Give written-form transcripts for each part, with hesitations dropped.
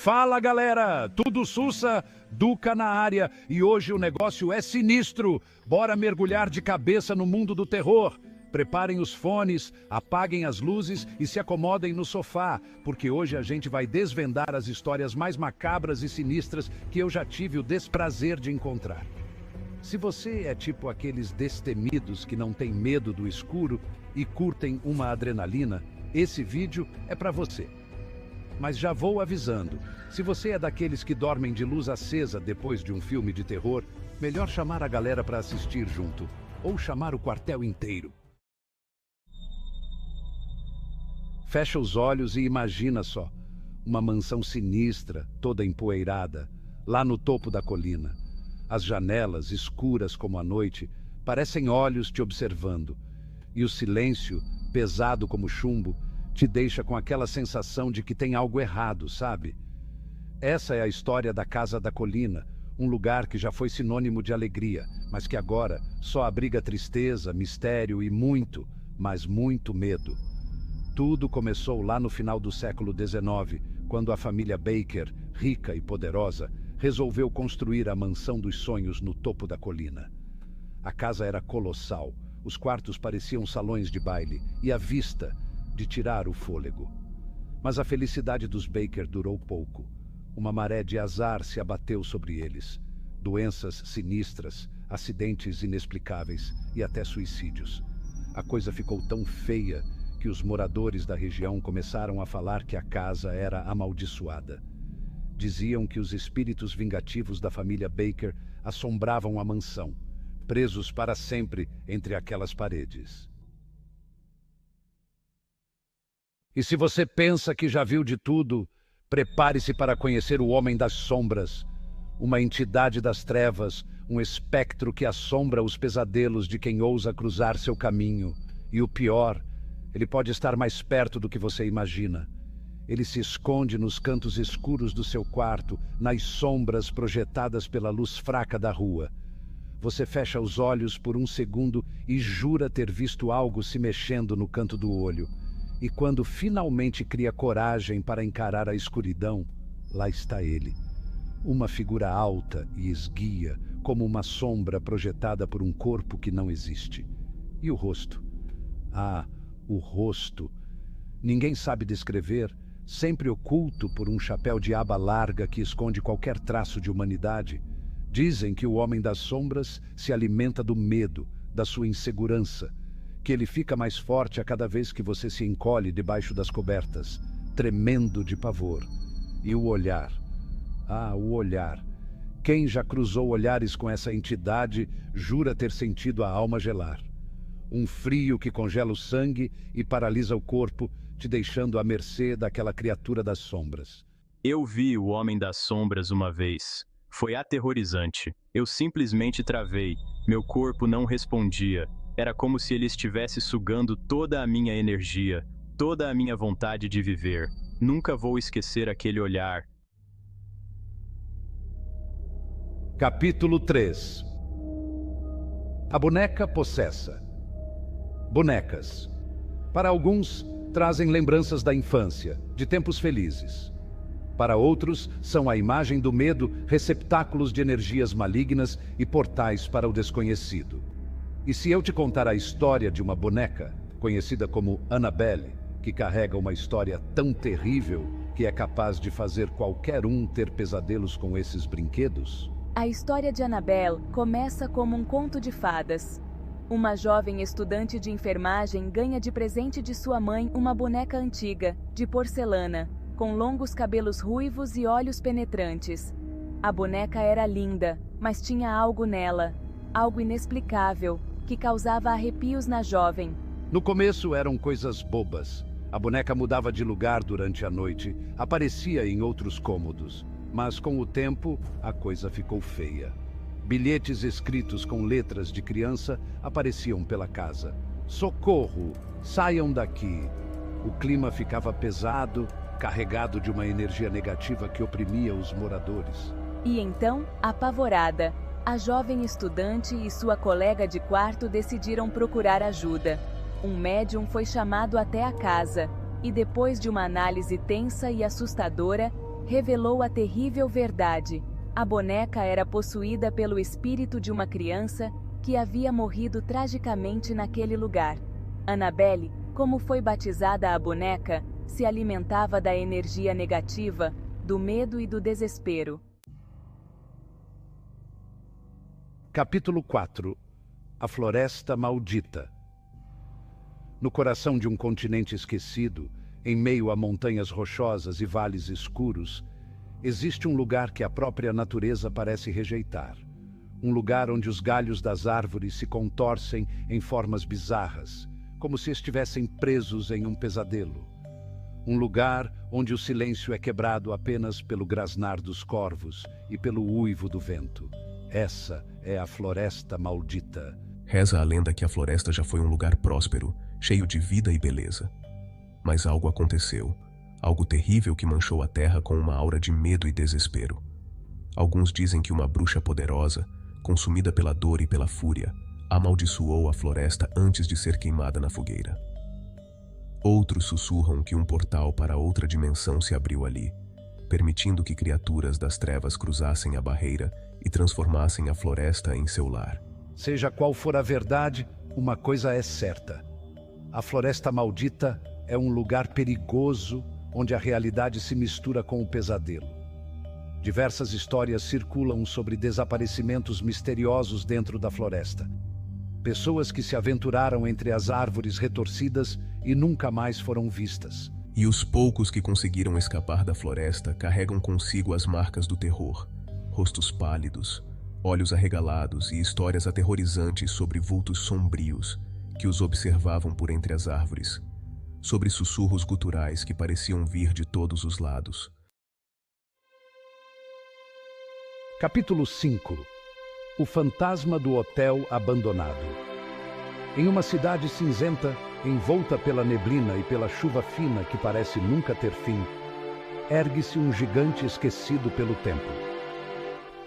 Fala galera, tudo sussa? Duca na área e hoje o negócio é sinistro. Bora mergulhar de cabeça no mundo do terror. Preparem os fones, apaguem as luzes e se acomodem no sofá, porque hoje a gente vai desvendar as histórias mais macabras e sinistras que eu já tive o desprazer de encontrar. Se você é tipo aqueles destemidos que não têm medo do escuro e curtem uma adrenalina, esse vídeo é para você. Mas já vou avisando, se você é daqueles que dormem de luz acesa depois de um filme de terror, melhor chamar a galera para assistir junto, ou chamar o quartel inteiro. Fecha os olhos e imagina só, uma mansão sinistra, toda empoeirada, lá no topo da colina. As janelas, escuras como a noite, parecem olhos te observando, e o silêncio, pesado como chumbo, te deixa com aquela sensação de que tem algo errado, sabe? Essa é a história da Casa da Colina, um lugar que já foi sinônimo de alegria, mas que agora só abriga tristeza, mistério e muito, mas muito medo. Tudo começou lá no final do século XIX, quando a família Baker, rica e poderosa, resolveu construir a mansão dos sonhos no topo da colina. A casa era colossal, os quartos pareciam salões de baile e a vista de tirar o fôlego. Mas a felicidade dos Baker durou pouco. Uma maré de azar se abateu sobre eles. Doenças sinistras, acidentes inexplicáveis e até suicídios. A coisa ficou tão feia que os moradores da região começaram a falar que a casa era amaldiçoada. Diziam que os espíritos vingativos da família Baker assombravam a mansão, presos para sempre entre aquelas paredes. E se você pensa que já viu de tudo, prepare-se para conhecer o Homem das Sombras, uma entidade das trevas, um espectro que assombra os pesadelos de quem ousa cruzar seu caminho. E o pior, ele pode estar mais perto do que você imagina. Ele se esconde nos cantos escuros do seu quarto, nas sombras projetadas pela luz fraca da rua. Você fecha os olhos por um segundo e jura ter visto algo se mexendo no canto do olho. E quando finalmente cria coragem para encarar a escuridão, lá está ele. Uma figura alta e esguia, como uma sombra projetada por um corpo que não existe. E o rosto? Ah, o rosto. Ninguém sabe descrever, sempre oculto por um chapéu de aba larga que esconde qualquer traço de humanidade. Dizem que o Homem das Sombras se alimenta do medo, da sua insegurança, que ele fica mais forte a cada vez que você se encolhe debaixo das cobertas, tremendo de pavor. E o olhar. Ah, o olhar. Quem já cruzou olhares com essa entidade jura ter sentido a alma gelar. Um frio que congela o sangue e paralisa o corpo, te deixando à mercê daquela criatura das sombras. Eu vi o Homem das Sombras uma vez. Foi aterrorizante. Eu simplesmente travei. Meu corpo não respondia. Era como se ele estivesse sugando toda a minha energia, toda a minha vontade de viver. Nunca vou esquecer aquele olhar. Capítulo 3. A boneca possessa. Bonecas. Para alguns, trazem lembranças da infância, de tempos felizes. Para outros, são a imagem do medo, receptáculos de energias malignas e portais para o desconhecido. E se eu te contar a história de uma boneca, conhecida como Annabelle, que carrega uma história tão terrível que é capaz de fazer qualquer um ter pesadelos com esses brinquedos? A história de Annabelle começa como um conto de fadas. Uma jovem estudante de enfermagem ganha de presente de sua mãe uma boneca antiga, de porcelana, com longos cabelos ruivos e olhos penetrantes. A boneca era linda, mas tinha algo nela, algo inexplicável, que causava arrepios na jovem. No começo eram coisas bobas. A boneca mudava de lugar durante a noite, aparecia em outros cômodos. Mas com o tempo, a coisa ficou feia. Bilhetes escritos com letras de criança apareciam pela casa. Socorro! Saiam daqui! O clima ficava pesado, carregado de uma energia negativa que oprimia os moradores. E então, apavorada, a jovem estudante e sua colega de quarto decidiram procurar ajuda. Um médium foi chamado até a casa, e depois de uma análise tensa e assustadora, revelou a terrível verdade. A boneca era possuída pelo espírito de uma criança que havia morrido tragicamente naquele lugar. Annabelle, como foi batizada a boneca, se alimentava da energia negativa, do medo e do desespero. Capítulo 4. A Floresta Maldita. No coração de um continente esquecido, em meio a montanhas rochosas e vales escuros, existe um lugar que a própria natureza parece rejeitar. Um lugar onde os galhos das árvores se contorcem em formas bizarras, como se estivessem presos em um pesadelo. Um lugar onde o silêncio é quebrado apenas pelo grasnar dos corvos e pelo uivo do vento. Essa é a Floresta Maldita. Reza a lenda que a floresta já foi um lugar próspero, cheio de vida e beleza. Mas algo aconteceu, algo terrível que manchou a terra com uma aura de medo e desespero. Alguns dizem que uma bruxa poderosa, consumida pela dor e pela fúria, amaldiçoou a floresta antes de ser queimada na fogueira. Outros sussurram que um portal para outra dimensão se abriu ali, permitindo que criaturas das trevas cruzassem a barreira e transformassem a floresta em seu lar. Seja qual for a verdade, uma coisa é certa. A Floresta Maldita é um lugar perigoso onde a realidade se mistura com o pesadelo. Diversas histórias circulam sobre desaparecimentos misteriosos dentro da floresta. Pessoas que se aventuraram entre as árvores retorcidas e nunca mais foram vistas. E os poucos que conseguiram escapar da floresta carregam consigo as marcas do terror, rostos pálidos, olhos arregalados e histórias aterrorizantes sobre vultos sombrios que os observavam por entre as árvores, sobre sussurros guturais que pareciam vir de todos os lados. Capítulo 5. O fantasma do hotel abandonado. Em uma cidade cinzenta, envolta pela neblina e pela chuva fina que parece nunca ter fim, ergue-se um gigante esquecido pelo tempo.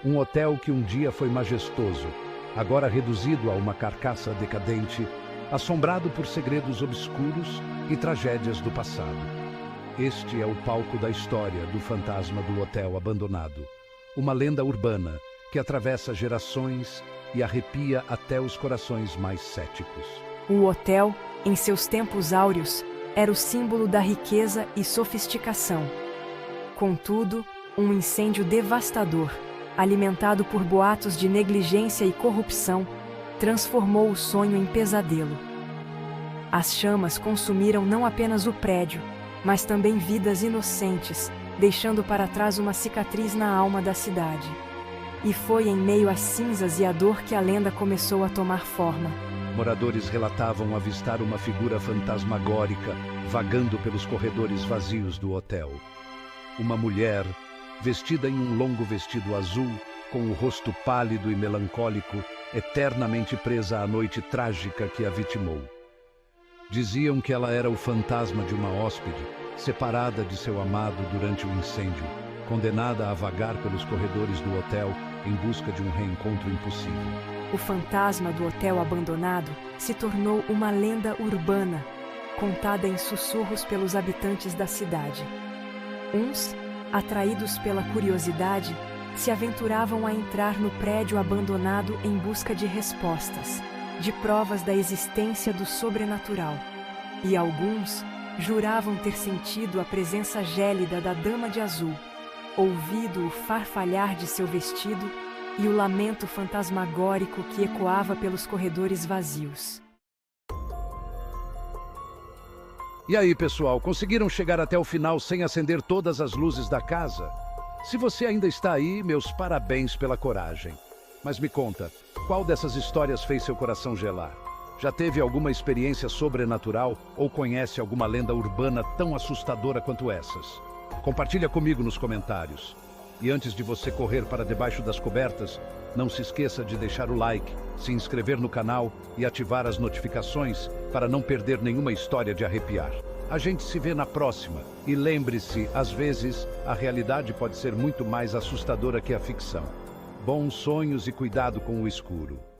Um hotel que um dia foi majestoso, agora reduzido a uma carcaça decadente, assombrado por segredos obscuros e tragédias do passado. Este é o palco da história do fantasma do hotel abandonado, uma lenda urbana que atravessa gerações e arrepia até os corações mais céticos. O hotel, em seus tempos áureos, era o símbolo da riqueza e sofisticação. Contudo, um incêndio devastador, alimentado por boatos de negligência e corrupção, transformou o sonho em pesadelo. As chamas consumiram não apenas o prédio, mas também vidas inocentes, deixando para trás uma cicatriz na alma da cidade. E foi em meio às cinzas e à dor que a lenda começou a tomar forma. Moradores relatavam avistar uma figura fantasmagórica vagando pelos corredores vazios do hotel. Uma mulher, vestida em um longo vestido azul, com o rosto pálido e melancólico, eternamente presa à noite trágica que a vitimou. Diziam que ela era o fantasma de uma hóspede, separada de seu amado durante o incêndio, condenada a vagar pelos corredores do hotel em busca de um reencontro impossível. O fantasma do hotel abandonado se tornou uma lenda urbana, contada em sussurros pelos habitantes da cidade. Uns, atraídos pela curiosidade, se aventuravam a entrar no prédio abandonado em busca de respostas, de provas da existência do sobrenatural. E alguns juravam ter sentido a presença gélida da Dama de Azul, ouvido o farfalhar de seu vestido e o lamento fantasmagórico que ecoava pelos corredores vazios. E aí, pessoal, conseguiram chegar até o final sem acender todas as luzes da casa? Se você ainda está aí, meus parabéns pela coragem. Mas me conta, qual dessas histórias fez seu coração gelar? Já teve alguma experiência sobrenatural ou conhece alguma lenda urbana tão assustadora quanto essas? Compartilha comigo nos comentários. E antes de você correr para debaixo das cobertas, não se esqueça de deixar o like, se inscrever no canal e ativar as notificações para não perder nenhuma história de arrepiar. A gente se vê na próxima. E lembre-se, às vezes, a realidade pode ser muito mais assustadora que a ficção. Bons sonhos e cuidado com o escuro.